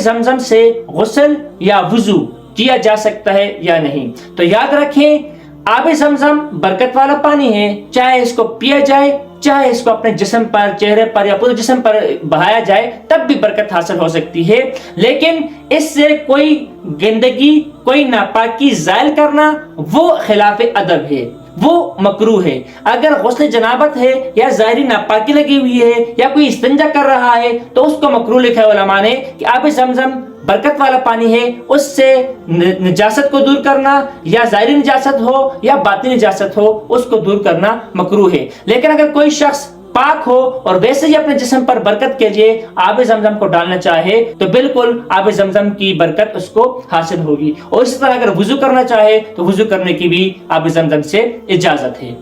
زمزم سے غسل یا وضو کیا جا سکتا ہے یا نہیں؟ تو یاد رکھیں آب زمزم برکت والا پانی ہے، چاہے اس کو پیا جائے، چاہے اس کو اپنے جسم پر، چہرے پر یا پورے جسم پر بہایا جائے تب بھی برکت حاصل ہو سکتی ہے، لیکن اس سے کوئی گندگی، کوئی ناپاکی زائل کرنا وہ خلاف ادب ہے، وہ مکروہ ہے۔ اگر غسل جنابت ہے یا ظاہری ناپاکی لگی ہوئی ہے یا کوئی استنجا کر رہا ہے تو اس کو مکروہ لکھا ہے علماء نے کہ آب زمزم برکت والا پانی ہے، اس سے نجاست کو دور کرنا، یا ظاہری نجاست ہو یا باطنی نجاست ہو، اس کو دور کرنا مکروہ ہے۔ لیکن اگر کوئی شخص پاک ہو اور ویسے ہی اپنے جسم پر برکت کے لیے آب زمزم کو ڈالنا چاہے تو بالکل آب زمزم کی برکت اس کو حاصل ہوگی، اور اسی طرح اگر وضو کرنا چاہے تو وضو کرنے کی بھی آب زمزم سے اجازت ہے۔